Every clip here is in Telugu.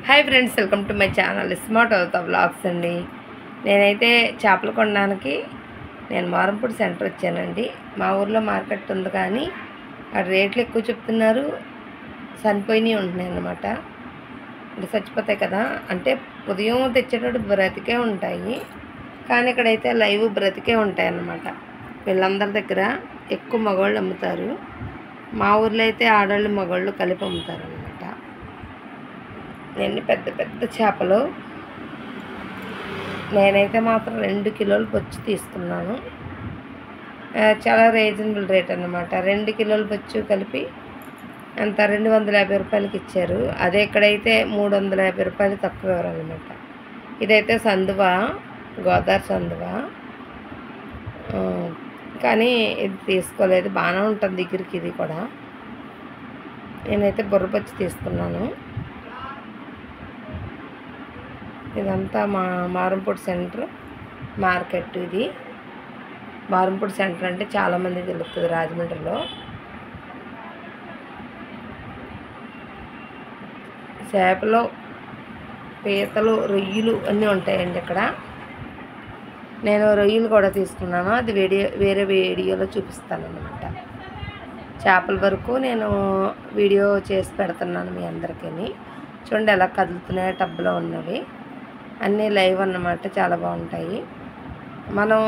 Hi friends, welcome to my channel smart అవుతా వ్లాగ్స్ అండి. నేనైతే చేపలు కొనడానికి నేను మారంపూడి సెంటర్ వచ్చానండి. మా ఊర్లో మార్కెట్ ఉంది, కానీ అక్కడ రేట్లు ఎక్కువ చెప్తున్నారు. చనిపోయినవి ఉంటున్నాయి అన్నమాట. అంటే చచ్చిపోతాయి కదా, అంటే ఉదయం తెచ్చేటప్పుడు బ్రతికే ఉంటాయి, కానీ ఇక్కడైతే లైవ్ బ్రతికే ఉంటాయి అన్నమాట. వీళ్ళందరి దగ్గర ఎక్కువ మగవాళ్ళు అమ్ముతారు. మా ఊర్లో అయితే ఆడవాళ్ళు మగవాళ్ళు కలిపి అమ్ముతారు అన్నమాట. ఎన్ని పెద్ద పెద్ద చేపలు. నేనైతే మాత్రం 2 కిలోలు బొచ్చు తీసుకున్నాను. చాలా రీజనబుల్ రేట్ అన్నమాట. 2 కిలోల బొచ్చు కలిపి అంత 250 రూపాయలకి ఇచ్చారు. అదే ఇక్కడైతే 350 రూపాయలు తక్కువ ఇవ్వరన్నమాట. ఇదైతే సందువ, గోదావరి సందువ, కానీ ఇది తీసుకోలేదు. బాగానే ఉంటుంది దగ్గరికి. ఇది కూడా నేనైతే బుర్రబొచ్చు తీసుకున్నాను. ఇదంతా మారంపూడి సెంటర్ మార్కెట్. ఇది మారంపూడి సెంటర్ అంటే చాలామంది తెలుస్తుంది రాజమండ్రిలో. చేపలు, పీతలు, రొయ్యలు అన్నీ ఉంటాయండి ఇక్కడ. నేను రొయ్యలు కూడా తీసుకున్నాను, అది వేరే వీడియోలో చూపిస్తాను అన్నమాట. చేపల వరకు నేను వీడియో చేసి పెడుతున్నాను మీ అందరికీ. చూడండి ఎలా కదులుతున్నాయో, టబ్లో ఉన్నవి అన్నీ లైవ్ అన్నమాట. చాలా బాగుంటాయి. మనం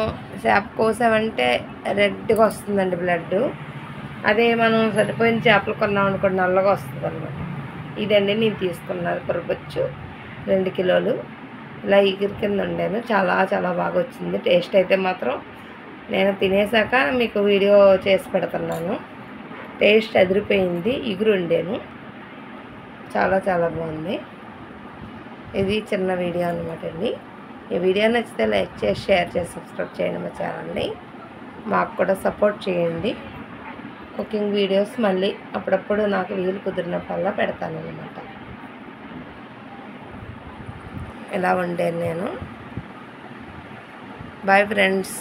చేప కోసామంటే రెడ్గా వస్తుందండి బ్లడ్. అదే మనం సరిపోయిన చేపలు కొన్నాం అనుకోండి, నల్లగా వస్తుంది అన్నమాట. ఇదండి నేను తీసుకున్నాను బుర్రబొచ్చు 2 కిలోలు. ఇలా ఎగిరి కింద వండాను. చాలా చాలా బాగా వచ్చింది. టేస్ట్ అయితే మాత్రం నేను తినేసాక మీకు వీడియో చేసి పెడుతున్నాను. టేస్ట్ అదిరిపోయింది. ఎగురు వండాను. చాలా చాలా బాగుంది. ఇది చిన్న వీడియో అనమాట అండి. ఈ వీడియో నచ్చితే లైక్ చేసి, షేర్ చేసి, సబ్స్క్రైబ్ చేయండి మా ఛానల్ని. మాకు కూడా సపోర్ట్ చేయండి. కుకింగ్ వీడియోస్ మళ్ళీ అప్పుడప్పుడు నాకు వీలు కుదిరినప్పుడల్లా పెడతాను అన్నమాట. ఇలా వండాను నేను. Bye friends.